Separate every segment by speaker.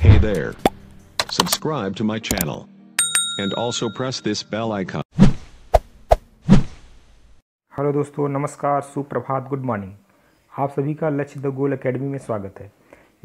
Speaker 1: Hey there. Subscribe to my channel. And also press this bell icon.
Speaker 2: Hello दोस्तों, नमस्कार, सुप्रभात, good morning. आप सभी का लक्ष्य द गोल एकेडमी में स्वागत है।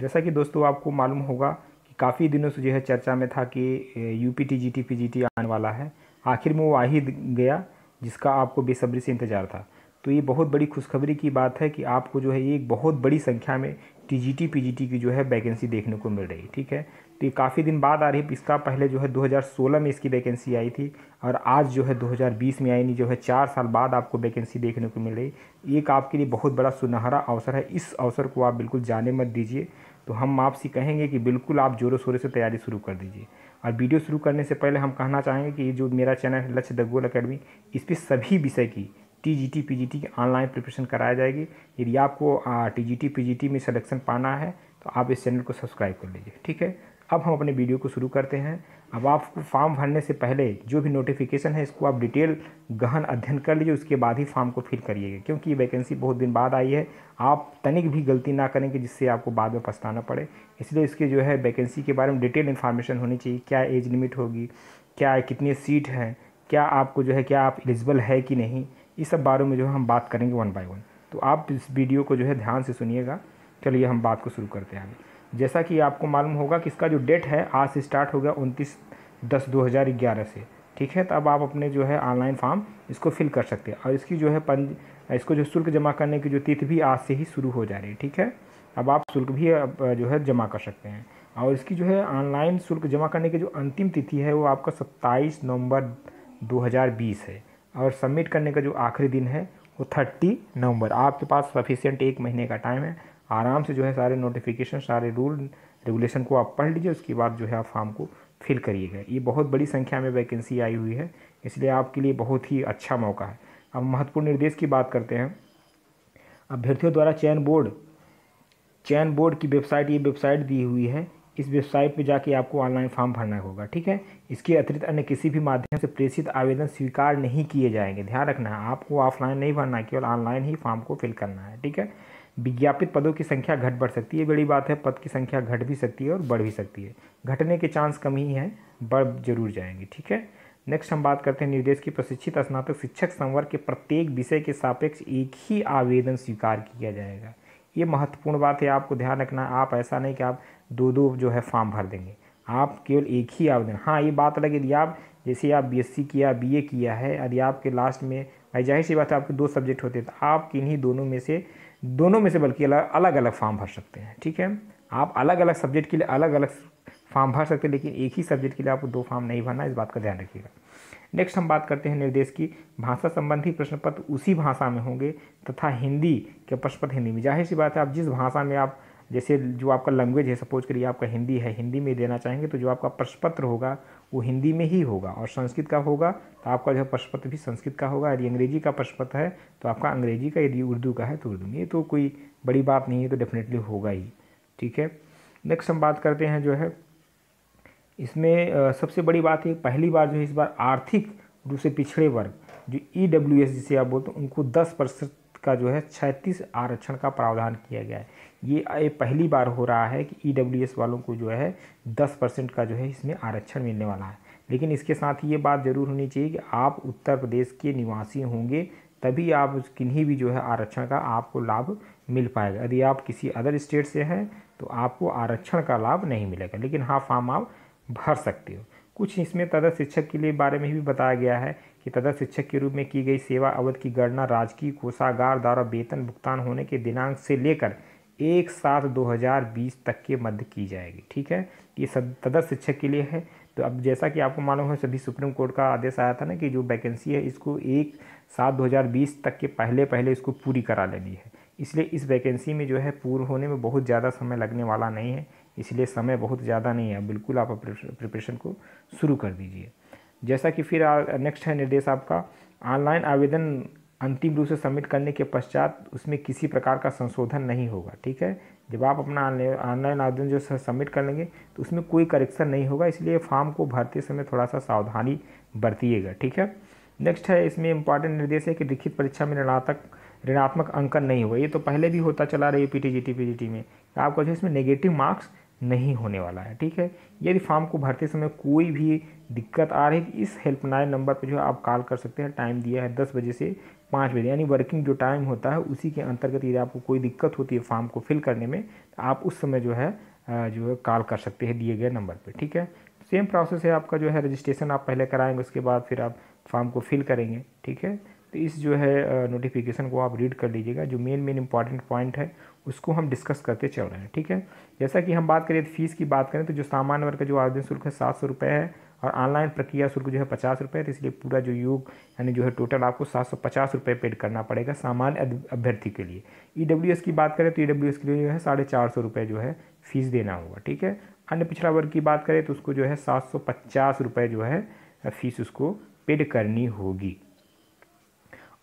Speaker 2: जैसा कि दोस्तों आपको मालूम होगा कि काफ़ी दिनों से जो है चर्चा में था कि यूपीटी जीटी पीजीटी आने वाला है। आखिर में वो आ ही गया, जिसका आपको बेसब्री से इंतज़ार था। तो ये बहुत बड़ी खुशखबरी की बात है कि आपको जो है ये एक बहुत बड़ी संख्या में टीजीटी पीजीटी की जो है वैकेंसी देखने को मिल रही है। ठीक है, तो ये काफ़ी दिन बाद आ रही है। इसका पहले जो है 2016 में इसकी वैकेंसी आई थी और आज जो है 2020 में आई नहीं, जो है 4 साल बाद आपको वैकेंसी देखने को मिल रही। एक आपके लिए बहुत बड़ा सुनहरा अवसर है। इस अवसर को आप बिल्कुल जाने मत दीजिए। तो हम आपसे कहेंगे कि बिल्कुल आप जोरों शोरों से तैयारी शुरू कर दीजिए। और वीडियो शुरू करने से पहले हम कहना चाहेंगे कि ये जो मेरा चैनल है लक्ष्य द गोल एकेडमी, इस पर सभी विषय की टीजीटी पीजीटी की ऑनलाइन प्रिपरेशन कराया जाएगी। यदि आपको टीजीटी पीजीटी में सिलेक्शन पाना है तो आप इस चैनल को सब्सक्राइब कर लीजिए। ठीक है, अब हम अपने वीडियो को शुरू करते हैं। अब आपको फॉर्म भरने से पहले जो भी नोटिफिकेशन है इसको आप डिटेल गहन अध्ययन कर लीजिए, उसके बाद ही फॉर्म को फिल करिएगा, क्योंकि ये वैकेंसी बहुत दिन बाद आई है। आप तनिक भी गलती ना करेंगे जिससे आपको बाद में पछताना पड़े। इसलिए इसके जो है वैकेंसी के बारे में डिटेल इन्फॉर्मेशन होनी चाहिए। क्या एज लिमिट होगी, क्या कितनी सीट हैं, क्या आपको जो है क्या आप एलिजिबल है कि नहीं, इस सब बारे में जो है हम बात करेंगे वन बाय वन। तो आप इस वीडियो को जो है ध्यान से सुनिएगा। चलिए हम बात को शुरू करते हैं आगे। जैसा कि आपको मालूम होगा कि इसका जो डेट है आज से स्टार्ट हो गया 29/10/2011 से। ठीक है, तो अब आप अपने जो है ऑनलाइन फॉर्म इसको फिल कर सकते हैं। और इसकी जो है इसको जो शुल्क जमा करने की जो तिथि भी आज से ही शुरू हो जा रही है। ठीक है, अब आप शुल्क भी जो है जमा कर सकते हैं। और इसकी जो है ऑनलाइन शुल्क जमा करने की जो अंतिम तिथि है वो आपका 27 नवंबर 2020 है। और सबमिट करने का जो आखिरी दिन है वो 30 नवंबर। आपके पास सफिशिएंट 1 महीने का टाइम है। आराम से जो है सारे नोटिफिकेशन, सारे रूल रेगुलेशन को आप पढ़ लीजिए, उसके बाद जो है आप फॉर्म को फिल करिएगा। ये बहुत बड़ी संख्या में वैकेंसी आई हुई है, इसलिए आपके लिए बहुत ही अच्छा मौका है। अब महत्वपूर्ण निर्देश की बात करते हैं। अभ्यर्थियों द्वारा चयन बोर्ड की वेबसाइट, ये वेबसाइट दी हुई है। इस वेबसाइट पे जाके आपको ऑनलाइन फॉर्म भरना होगा। ठीक है, इसके अतिरिक्त अन्य किसी भी माध्यम से प्रेषित आवेदन स्वीकार नहीं किए जाएंगे। ध्यान रखना है, आपको ऑफलाइन नहीं भरना है, केवल ऑनलाइन ही फॉर्म को फिल करना है। ठीक है, विज्ञापित पदों की संख्या घट बढ़ सकती है, बड़ी बात है। पद की संख्या घट भी सकती है और बढ़ भी सकती है। घटने के चांस कम ही हैं, बढ़ जरूर जाएंगे। ठीक है, नेक्स्ट हम बात करते हैं निर्देश की। प्रशिक्षित स्नातक शिक्षक संवर्ग के प्रत्येक विषय के सापेक्ष एक ही आवेदन स्वीकार किया जाएगा। ये महत्वपूर्ण बात है, आपको ध्यान रखना है। आप ऐसा नहीं कि आप दो जो है फॉर्म भर देंगे, आप केवल एक ही आवेदन। हाँ, ये बात अलग है, यदि आप जैसे आप बीएससी किया, बीए किया है, यदि आपके लास्ट में भाई जाहिर सी बात है आपके 2 सब्जेक्ट होते हैं, तो आप किन्हीं दोनों में से बल्कि अलग अलग फॉर्म भर सकते हैं। ठीक है, आप अलग अलग सब्जेक्ट के लिए अलग अलग फॉर्म भर सकते हैं, लेकिन एक ही सब्जेक्ट के लिए आपको 2 फॉर्म नहीं भरना, इस बात का ध्यान रखिएगा। नेक्स्ट हम बात करते हैं निर्देश की। भाषा संबंधी प्रश्न पत्र उसी भाषा में होंगे तथा हिंदी के प्रश्न पत्र हिंदी में। जाहिर सी बात है, आप जिस भाषा में आप जैसे जो आपका लैंग्वेज है, सपोज करिए आपका हिंदी है, हिंदी में देना चाहेंगे तो जो आपका प्रश्न पत्र होगा वो हिंदी में ही होगा। और संस्कृत का होगा तो आपका जो है प्रश्न पत्र भी संस्कृत का होगा। यदि अंग्रेजी का प्रश्न पत्र है तो आपका अंग्रेजी का, यदि उर्दू का है तो उर्दू में। ये तो कोई बड़ी बात नहीं है, तो डेफिनेटली होगा ही। ठीक है, नेक्स्ट हम बात करते हैं जो है इसमें सबसे बड़ी बात है, पहली बार जो है इस बार आर्थिक रूप से पिछड़े वर्ग जो EWS जिसे आप बोलते हैं, उनको 10% का जो है 36 आरक्षण का प्रावधान किया गया है। ये पहली बार हो रहा है कि EWS वालों को जो है 10% का जो है इसमें आरक्षण मिलने वाला है। लेकिन इसके साथ ये बात जरूर होनी चाहिए कि आप उत्तर प्रदेश के निवासी होंगे, तभी आप किन्हीं भी जो है आरक्षण का आपको लाभ मिल पाएगा। यदि आप किसी अदर स्टेट से हैं तो आपको आरक्षण का लाभ नहीं मिलेगा, लेकिन हाँ फॉर्म आप भर सकते हो। कुछ इसमें तदर्थ शिक्षक के लिए बारे में भी बताया गया है कि तदर्थ शिक्षक के रूप में की गई सेवा अवधि की गणना राजकीय कोषागार द्वारा वेतन भुगतान होने के दिनांक से लेकर 1/7/2020 तक के मध्य की जाएगी। ठीक है, ये सब तदर्थ शिक्षक के लिए है। तो अब जैसा कि आपको मालूम है, सभी सुप्रीम कोर्ट का आदेश आया था ना कि जो वैकेंसी है इसको 1/7/2020 तक के पहले इसको पूरी करा लेनी है। इसलिए इस वैकेंसी में जो है पूर्ण होने में बहुत ज़्यादा समय लगने वाला नहीं है, इसलिए समय बहुत ज़्यादा नहीं है। बिल्कुल आप प्रिपरेशन को शुरू कर दीजिए। जैसा कि फिर नेक्स्ट है निर्देश आपका, ऑनलाइन आवेदन अंतिम रूप से सबमिट करने के पश्चात उसमें किसी प्रकार का संशोधन नहीं होगा। ठीक है, जब आप अपना ऑनलाइन आवेदन जो सबमिट कर लेंगे तो उसमें कोई करेक्शन नहीं होगा, इसलिए फॉर्म को भरते समय थोड़ा सा सावधानी बरतिएगा। ठीक है, नेक्स्ट है इसमें इंपॉर्टेंट निर्देश है कि लिखित परीक्षा में ऋणात्मक अंकन नहीं होगा। ये तो पहले भी होता चला रही है पीटी जीटी पीजीटी में, आपका जो इसमें नेगेटिव मार्क्स नहीं होने वाला है। ठीक है, यदि फॉर्म को भरते समय कोई भी दिक्कत आ रही है, इस हेल्पलाइन नंबर पर जो है आप कॉल कर सकते हैं। टाइम दिया है 10 बजे से 5 बजे, यानी वर्किंग जो टाइम होता है उसी के अंतर्गत यदि आपको कोई दिक्कत होती है फॉर्म को फिल करने में, तो आप उस समय जो है कॉल कर सकते हैं दिए गए नंबर पे। ठीक है, सेम प्रोसेस है आपका, जो है रजिस्ट्रेशन आप पहले कराएंगे, उसके बाद फिर आप फॉर्म को फिल करेंगे। ठीक है, तो इस जो है नोटिफिकेशन को आप रीड कर लीजिएगा। जो मेन इंपॉर्टेंट पॉइंट है उसको हम डिस्कस करते चल रहे हैं। ठीक है, जैसा कि हम बात करें फीस की बात करें तो जो सामान्य वर्ग का जो आवेदन शुल्क है 700 रुपये है और ऑनलाइन प्रक्रिया शुल्क जो है 50 रुपये है। तो इसलिए पूरा जो योग यानी जो है टोटल आपको 750 रुपये पेड करना पड़ेगा सामान्य अभ्यर्थी के लिए। EWS की बात करें तो EWS के लिए जो है 450 रुपये जो है फीस देना होगा। ठीक है, अन्य पिछड़ा वर्ग की बात करें तो उसको जो है 750 रुपये जो है फीस उसको पेड करनी होगी।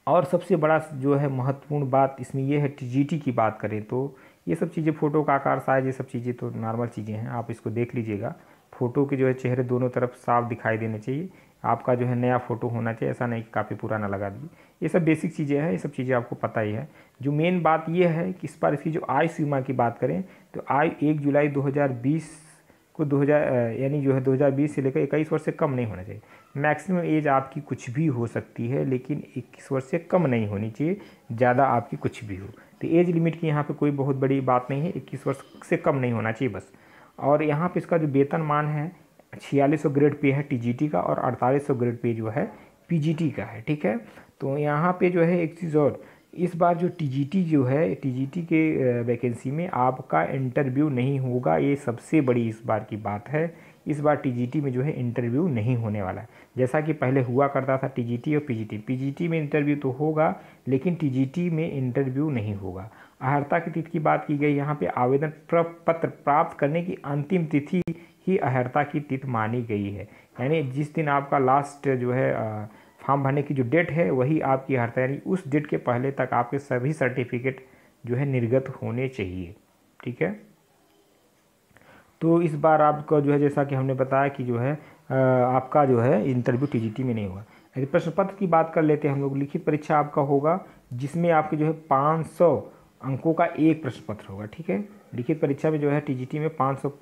Speaker 2: और सबसे बड़ा जो है महत्वपूर्ण बात इसमें यह है, TGT की बात करें तो ये सब चीज़ें फ़ोटो का आकार साइज ये सब चीज़ें तो नॉर्मल चीज़ें हैं, आप इसको देख लीजिएगा। फ़ोटो के जो है चेहरे दोनों तरफ साफ दिखाई देने चाहिए, आपका जो है नया फ़ोटो होना चाहिए, ऐसा नहीं कि काफ़ी पुराना लगा दीजिए। ये सब बेसिक चीज़ें हैं, ये सब चीज़ें आपको पता ही है। जो मेन बात ये है कि इस बार इसकी जो आयु सीमा की बात करें तो आयु 1 जुलाई 2020 को 2000 यानी जो है 2020 से लेकर 21 वर्ष से कम नहीं होना चाहिए। मैक्सिमम एज आपकी कुछ भी हो सकती है, लेकिन 21 वर्ष से कम नहीं होनी चाहिए, ज़्यादा आपकी कुछ भी हो। तो एज लिमिट की यहाँ पे कोई बहुत बड़ी बात नहीं है, 21 वर्ष से कम नहीं होना चाहिए बस। और यहाँ पे इसका जो वेतनमान है 4600 ग्रेड पे है TGT का और 4800 ग्रेड पे जो है PGT का है। ठीक है, तो यहाँ पे जो है एक चीज़ और, इस बार जो TGT जो है TGT के वैकेंसी में आपका इंटरव्यू नहीं होगा, ये सबसे बड़ी इस बार की बात है। इस बार TGT में जो है इंटरव्यू नहीं होने वाला है, जैसा कि पहले हुआ करता था TGT और PGT में इंटरव्यू तो होगा लेकिन TGT में इंटरव्यू नहीं होगा। अहर्ता की तिथि की बात की गई, यहाँ पे आवेदन पत्र प्राप्त करने की अंतिम तिथि ही अहर्ता की तिथि मानी गई है, यानी जिस दिन आपका लास्ट जो है फॉर्म भरने की जो डेट है वही आपकी अहर्ता, यानी उस डेट के पहले तक आपके सभी सर्टिफिकेट जो है निर्गत होने चाहिए। ठीक है, तो इस बार आपका जो है जैसा कि हमने बताया कि जो है आपका जो है इंटरव्यू TGT में नहीं होगा। यदि प्रश्न पत्र की बात कर लेते हैं हम लोग, लिखित परीक्षा आपका होगा जिसमें आपके जो है 500 अंकों का एक प्रश्न पत्र होगा। ठीक है, लिखित परीक्षा में जो है TGT में 500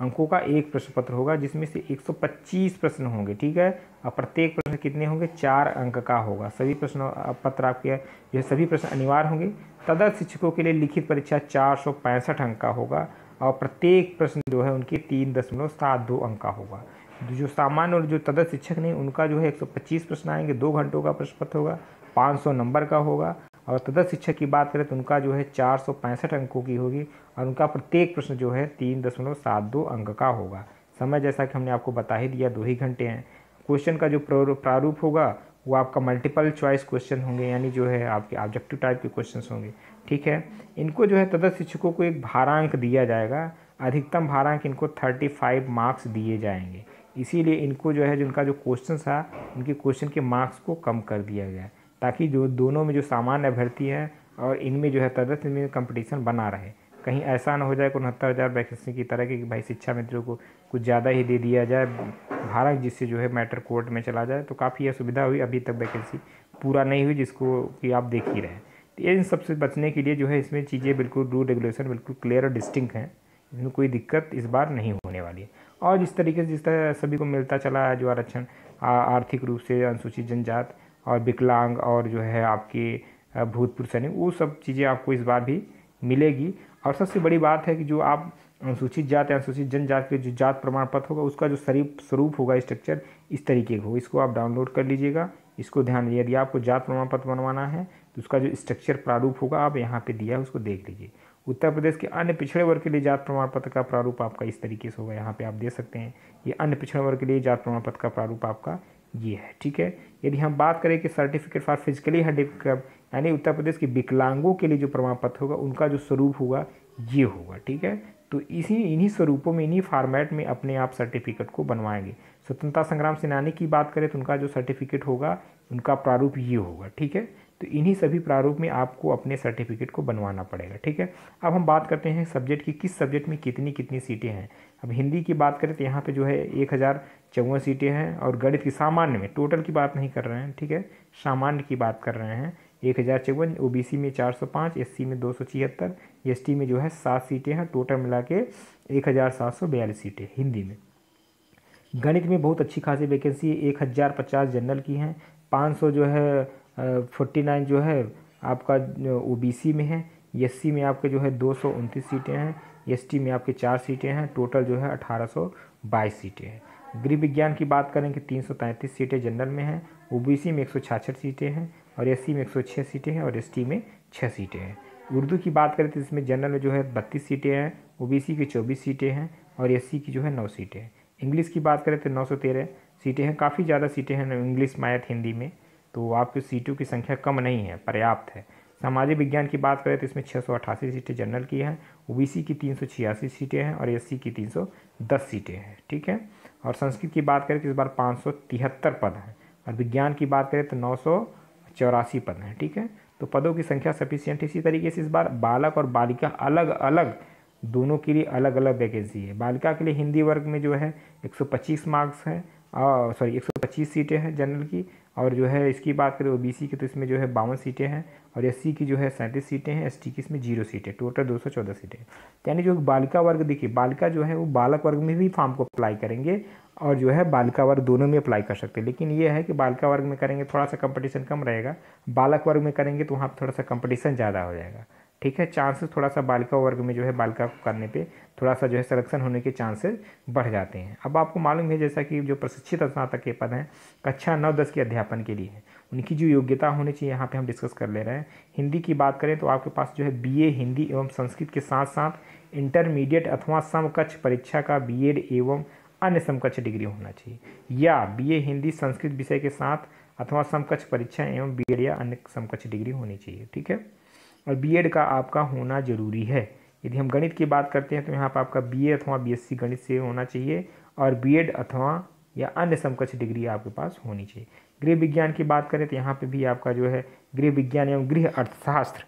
Speaker 2: अंकों का एक प्रश्न पत्र होगा, जिसमें से 125 प्रश्न होंगे। ठीक है, और प्रत्येक प्रश्न कितने होंगे, 4 अंक का होगा। सभी प्रश्न पत्र आपके जो है सभी प्रश्न अनिवार्य होंगे। तदर्थ शिक्षकों के लिए लिखित परीक्षा 465 अंक का होगा और प्रत्येक प्रश्न जो है उनके 3.72 अंक का होगा। जो सामान्य और जो तदर्थ शिक्षक नहीं उनका जो है 125 प्रश्न आएंगे, 2 घंटों का प्रश्न पत्र होगा, 500 नंबर का होगा। और तदर्थ शिक्षक की बात करें तो उनका जो है 465 अंकों की होगी और उनका प्रत्येक प्रश्न जो है 3.72 अंक का होगा। समय जैसा कि हमने आपको बता ही दिया 2 ही घंटे हैं। क्वेश्चन का जो प्रारूप होगा वो आपका मल्टीपल चॉइस क्वेश्चन होंगे, यानी जो है आपके ऑब्जेक्टिव टाइप के क्वेश्चंस होंगे। ठीक है, इनको जो है तदर्थ शिक्षकों को एक भारांक दिया जाएगा, अधिकतम भारांक इनको 35 मार्क्स दिए जाएंगे। इसीलिए इनको जो है जिनका जो क्वेश्चन था उनके क्वेश्चन के मार्क्स को कम कर दिया गया, ताकि जो दोनों में जो सामान्य अभ्यर्थी हैं और इनमें जो है तदर्थ में कंपटीशन बना रहे। कहीं ऐसा ना हो जाए 69,000 वैकेंसी की तरह की कि भाई शिक्षा मित्रों को कुछ ज़्यादा ही दे दिया जाए भाड़ा, जिससे जो है मैटर कोर्ट में चला जाए, तो काफ़ी असुविधा हुई। अभी तक वैकेंसी पूरा नहीं हुई, जिसको कि आप देख ही रहे हैं। तो इन सबसे बचने के लिए जो है इसमें चीज़ें बिल्कुल रूल रेगुलेशन बिल्कुल क्लियर और डिस्टिंक्ट हैं, इसमें कोई दिक्कत इस बार नहीं होने वाली है। और जिस तरीके से जिस तरह सभी को मिलता चला है जो आरक्षण आर्थिक रूप से अनुसूचित जनजाति और विकलांग और जो है आपके भूतपूर्व सैनिक, वो सब चीज़ें आपको इस बार भी मिलेगी। और सबसे बड़ी बात है कि जो आप अनुसूचित जाति अनुसूचित जनजाति के जो जात प्रमाण पत्र होगा उसका जो स्वरूप होगा स्ट्रक्चर इस तरीके का होगा। इसको आप डाउनलोड कर लीजिएगा, इसको ध्यान दीजिए। यदि आपको जात प्रमाण पत्र बनवाना है तो उसका जो स्ट्रक्चर प्रारूप होगा आप यहाँ पे दिया है उसको देख लीजिए। उत्तर प्रदेश के अन्य पिछड़े वर्ग के लिए जात प्रमाण पत्र का प्रारूप आपका इस तरीके से होगा, यहाँ पे आप दे सकते हैं। ये अन्य पिछड़े वर्ग के लिए जात प्रमाण पत्र का प्रारूप आपका ये है। ठीक है, यदि हम बात करें कि सर्टिफिकेट फॉर फिजिकली हैंडिकैप्ड यानी उत्तर प्रदेश के विकलांगों के लिए जो प्रमाण पत्र होगा उनका जो स्वरूप होगा ये होगा। ठीक है, तो इन्हीं स्वरूपों में इन्हीं फॉर्मेट में अपने आप सर्टिफिकेट को बनवाएंगे। स्वतंत्रता संग्राम सेनानी की बात करें तो उनका जो सर्टिफिकेट होगा उनका प्रारूप ये होगा। ठीक है, तो इन्हीं सभी प्रारूप में आपको अपने सर्टिफिकेट को बनवाना पड़ेगा। ठीक है, अब हम बात करते हैं सब्जेक्ट की, किस सब्जेक्ट में कितनी कितनी सीटें हैं। अब हिंदी की बात करें तो यहाँ पे जो है 1054 सीटें हैं और गणित की सामान्य में, टोटल की बात नहीं कर रहे हैं, ठीक है, सामान्य की बात कर रहे हैं, 1054, ओबीसी में 405, एससी में 276, एसटी में जो है 7 सीटें हैं, टोटल मिला के 1742 सीटें हिंदी में। गणित में बहुत अच्छी खासी वैकेंसी है, 1050 जनरल की हैं, 500 जो है 49 जो है आपका ओबीसी में है, एससी में आपके जो है 229 सीटें हैं, एसटी में आपके 4 सीटें हैं, टोटल जो है 1822 सीटें हैं। गृह विज्ञान की बात करें कि 333 सीटें जनरल में हैं, ओबीसी में 166 सीटें हैं और एससी में 106 सीटें हैं और एसटी में 6 सीटें हैं। उर्दू की बात करें तो इसमें जनरल में जो है 32 सीटें हैं, ओबीसी की 24 सीटें हैं और एससी की जो है 9 सीटें हैं। इंग्लिश की बात करें तो 913 सीटें हैं, काफ़ी ज़्यादा सीटें हैं इंग्लिश मैथ हिंदी में, तो आपकी सीटों की संख्या कम नहीं है, पर्याप्त है। सामाजिक विज्ञान की बात करें तो इसमें 688 सीटें जनरल की हैं, ओबीसी की 386 सीटें हैं और एससी की 310 सीटें हैं, ठीक है। और संस्कृत की बात करें तो इस बार 573 पद हैं और विज्ञान की बात करें तो 984 पद हैं, ठीक है। तो पदों की संख्या सफिशिएंट। इसी तरीके से इस बार बालक और बालिका अलग अलग दोनों के लिए अलग अलग वैकेंसी है। बालिका के लिए हिंदी वर्ग में जो है 125 मार्क्स है, 125 सीटें हैं जनरल की, और जो है इसकी बात करें ओबीसी की तो इसमें जो है 52 सीटें हैं और एससी की जो है 37 सीटें हैं, एसटी की इसमें 0 सीटें, टोटल 214 सीटें। यानी जो बालिका वर्ग, देखिए बालिका जो है वो बालक वर्ग में भी फॉर्म को अप्लाई करेंगे और जो है बालिका वर्ग दोनों में अप्लाई कर सकते हैं, लेकिन ये है कि बालिका वर्ग में करेंगे थोड़ा सा कंपटीशन कम रहेगा, बालक वर्ग में करेंगे तो वहाँ पर थोड़ा सा कंपटीशन ज़्यादा हो जाएगा, ठीक है। चांसेस थोड़ा सा बालिका वर्ग में जो है बालिका को करने पे थोड़ा सा जो है सिलेक्शन होने के चांसेस बढ़ जाते हैं। अब आपको मालूम है जैसा कि जो प्रशिक्षित स्नातक के पद हैं कक्षा 9-10 के अध्यापन के लिए है, उनकी जो योग्यता होनी चाहिए यहाँ पे हम डिस्कस कर ले रहे हैं। हिंदी की बात करें तो आपके पास जो है बीए हिंदी एवं संस्कृत के साथ साथ इंटरमीडिएट अथवा समकक्ष परीक्षा का बीएड एवं अन्य समकक्ष डिग्री होना चाहिए, या बीए हिंदी संस्कृत विषय के साथ अथवा समकक्ष परीक्षा एवं बीएड या अन्य समकक्ष डिग्री होनी चाहिए, ठीक है। और बीएड का आपका होना जरूरी है। यदि हम गणित की बात करते हैं तो यहाँ पर आपका बीए अथवा बीएससी गणित से होना चाहिए और बीएड अथवा या अन्य समकक्ष डिग्री आपके पास होनी चाहिए। गृह विज्ञान की बात करें तो यहाँ पे भी आपका जो है गृह विज्ञान एवं गृह अर्थशास्त्र,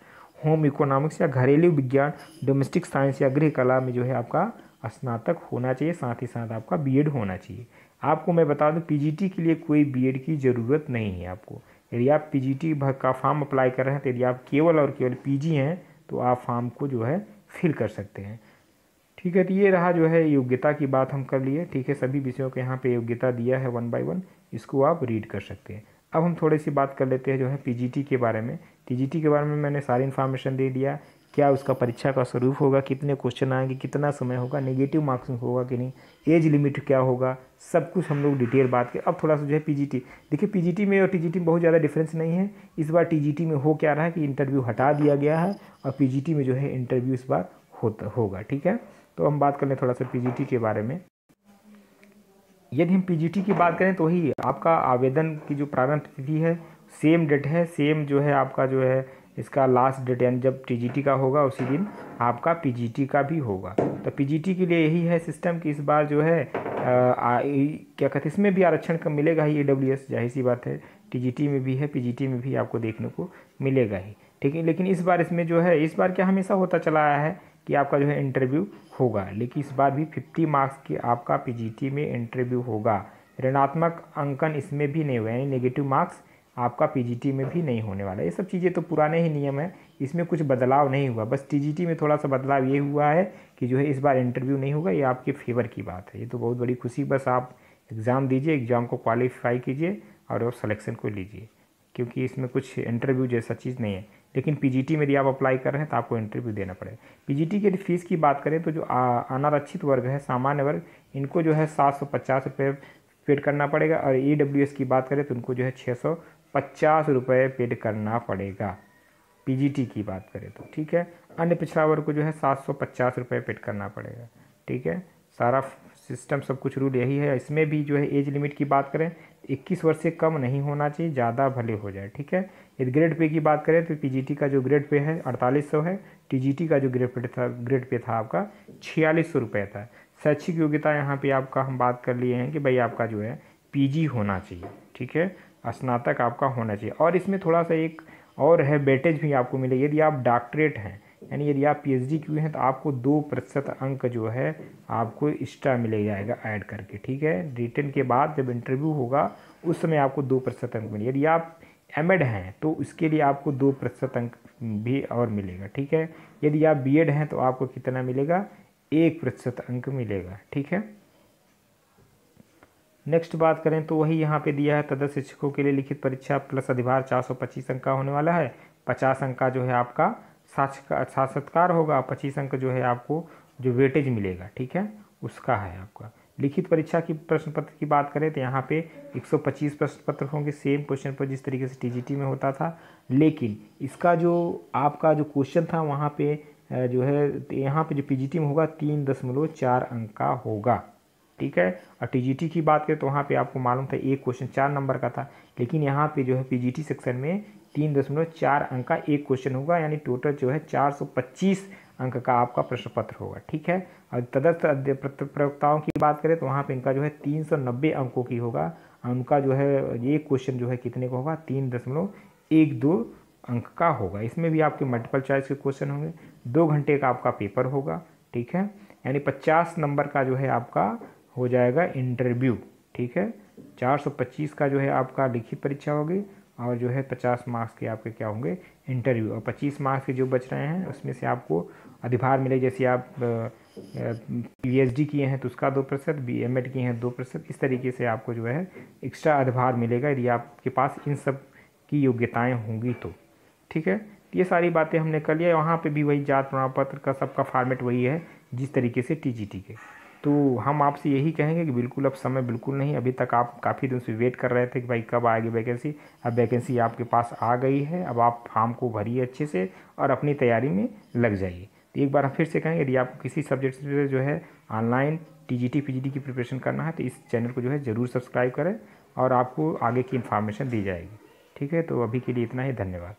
Speaker 2: होम इकोनॉमिक्स या घरेलू विज्ञान, डोमेस्टिक साइंस या गृह कला में जो है आपका स्नातक होना चाहिए, साथ ही साथ आपका बीएड होना चाहिए। आपको मैं बता दूं पीजीटी के लिए कोई बीएड की ज़रूरत नहीं है आपको। यदि आप पीजीटी का फॉर्म अप्लाई कर रहे हैं तो यदि आप केवल और केवल पीजी हैं तो आप फॉर्म को जो है फिल कर सकते हैं, ठीक है। तो ये रहा जो है योग्यता की बात हम कर लिए, ठीक है। सभी विषयों के यहाँ पे योग्यता दिया है 1 बाय 1, इसको आप रीड कर सकते हैं। अब हम थोड़ी सी बात कर लेते हैं जो है पीजीटी के बारे में। पीजीटी के बारे में मैंने सारी इन्फॉर्मेशन दे दिया, क्या उसका परीक्षा का स्वरूप होगा, कितने क्वेश्चन आएंगे, कितना समय होगा, नेगेटिव मार्क्सिंग होगा कि नहीं, एज लिमिट क्या होगा, सब कुछ हम लोग डिटेल बात करें। अब थोड़ा सा जो है पीजीटी, देखिए पीजीटी में और टीजीटी में बहुत ज़्यादा डिफरेंस नहीं है। इस बार टीजीटी में हो क्या रहा है कि इंटरव्यू हटा दिया गया है और पीजीटी में जो है इंटरव्यू इस बार होगा, ठीक है। तो हम बात कर लें थोड़ा सा पीजीटी के बारे में। यदि हम पीजीटी की बात करें तो वही आपका आवेदन की जो प्रारंभ तिथि है सेम डेट है, सेम जो है आपका जो है इसका लास्ट डेट, यानी जब टीजीटी का होगा उसी दिन आपका पीजीटी का भी होगा। तो पीजीटी के लिए यही है सिस्टम कि इस बार जो है क्या कहते हैं इसमें भी आरक्षण कम मिलेगा ही, ईडब्ल्यूएस जाहिर सी बात है, टीजीटी में भी है पीजीटी में भी आपको देखने को मिलेगा ही, ठीक है। लेकिन इस बार इसमें जो है, इस बार क्या हमेशा होता चला आया है कि आपका जो है इंटरव्यू होगा, लेकिन इस बार भी 50 मार्क्स की आपका पीजीटी में इंटरव्यू होगा। ऋणात्मक अंकन इसमें भी नहीं हुआ, यानी नेगेटिव मार्क्स आपका पीजीटी में भी नहीं होने वाला। ये सब चीज़ें तो पुराने ही नियम है, इसमें कुछ बदलाव नहीं हुआ, बस टीजीटी में थोड़ा सा बदलाव ये हुआ है कि जो है इस बार इंटरव्यू नहीं होगा। ये आपके फेवर की बात है, ये तो बहुत बड़ी खुशी। बस आप एग्ज़ाम दीजिए, एग्ज़ाम को क्वालिफाई कीजिए और सिलेक्शन को लीजिए, क्योंकि इसमें कुछ इंटरव्यू जैसा चीज़ नहीं है। लेकिन पीजीटी में यदि आप अप्लाई कर रहे हैं तो आपको इंटरव्यू देना पड़ेगा। पीजीटी की यदि फीस की बात करें तो जो अनारक्षित वर्ग है, सामान्य वर्ग, इनको जो है 750 रुपये पेड करना पड़ेगा, और ईडब्ल्यूएस की बात करें तो उनको जो है 650 रुपये पेड करना पड़ेगा, पीजीटी की बात करें तो, ठीक है। अन्य पिछड़ा वर्ग को जो है 750 रुपये पेड करना पड़ेगा, ठीक है। सारा सिस्टम सब कुछ रूल यही है। इसमें भी जो है एज लिमिट की बात करें 21 वर्ष से कम नहीं होना चाहिए, ज़्यादा भले हो जाए, ठीक है। यदि ग्रेड पे की बात करें तो पीजीटी का जो ग्रेड पे है 4800 है, टीजीटी का जो ग्रेड पे था आपका 4600 रुपये था। शैक्षिक योग्यता यहाँ पे आपका हम बात कर लिए हैं कि भाई आपका जो है पीजी होना चाहिए, ठीक है, स्नातक आपका होना चाहिए। और इसमें थोड़ा सा एक और है, वेटेज भी आपको मिलेगी। यदि आप डॉक्टरेट हैं, यानी यदि आप पीएचडी किए हैं तो आपको 2% अंक जो है आपको एक्स्ट्रा मिल जाएगा ऐड करके, ठीक है। रिटन के बाद जब इंटरव्यू होगा उस समय आपको 2% अंक मिलेगा। यदि आप एमएड हैं तो उसके लिए आपको 2% अंक भी और मिलेगा, ठीक है। यदि आप बीएड हैं तो आपको कितना मिलेगा, 1% अंक मिलेगा, ठीक है। नेक्स्ट बात करें तो वही यहाँ पे दिया है, तदर्थ शिक्षकों के लिए लिखित परीक्षा प्लस अधिभार 425 अंक का होने वाला है। 50 अंक का जो है आपका साक्षात्कार होगा, 25 अंक जो है आपको जो वेटेज मिलेगा, ठीक है, उसका है आपका। लिखित परीक्षा की प्रश्न पत्र की बात करें तो यहाँ पे 125 प्रश्न पत्र होंगे, सेम क्वेश्चन पर जिस तरीके से टीजीटी में होता था, लेकिन इसका जो आपका जो क्वेश्चन था वहाँ पे जो है यहाँ पे जो पीजीटी में होगा 3.4 अंक का होगा, ठीक है। और टीजीटी की बात करें तो वहाँ पे आपको मालूम था एक क्वेश्चन 4 नंबर का था, लेकिन यहाँ पे जो है पीजीटी सेक्शन में 3.4 अंक का एक क्वेश्चन होगा, यानी टोटल जो है 425 अंक का आपका प्रश्न पत्र होगा, ठीक है। और तदर्थ प्रवक्ताओं की बात करें तो वहाँ पे इनका जो है 390 अंकों की होगा, उनका जो है ये क्वेश्चन जो है कितने का होगा, 3.12 अंक का होगा। इसमें भी आपके मल्टीपल चॉइस के क्वेश्चन होंगे, 2 घंटे का आपका पेपर होगा, ठीक है। यानी 50 नंबर का जो है आपका हो जाएगा इंटरव्यू, ठीक है। 425 का जो है आपका लिखित परीक्षा होगी और जो है 50 मार्क्स के आपके क्या होंगे, इंटरव्यू। और 25 मार्क्स के जो बच रहे हैं उसमें से आपको अधिभार मिले, जैसे आप पीएचडी किए हैं तो उसका 2%, बीएमएड किए हैं 2%, इस तरीके से आपको जो है एक्स्ट्रा अधिभार मिलेगा यदि आपके पास इन सब की योग्यताएँ होंगी तो, ठीक है। ये सारी बातें हमने कर लिया। वहाँ पे भी वही जात प्रमाण पत्र का सबका फॉर्मेट वही है जिस तरीके से टीजीटी के। तो हम आपसे यही कहेंगे कि बिल्कुल अब समय बिल्कुल नहीं, अभी तक आप काफ़ी दिन से वेट कर रहे थे कि भाई कब आएगी वैकेंसी, अब वैकेंसी आपके पास आ गई है। अब आप फॉर्म को भरिए अच्छे से और अपनी तैयारी में लग जाइए। तो एक बार हम फिर से कहेंगे, यदि आपको किसी सब्जेक्ट से जो है ऑनलाइन टीजीटी पीजीटी की प्रिपरेशन करना है तो इस चैनल को जो है ज़रूर सब्सक्राइब करें और आपको आगे की इन्फॉर्मेशन दी जाएगी, ठीक है। तो अभी के लिए इतना ही, धन्यवाद।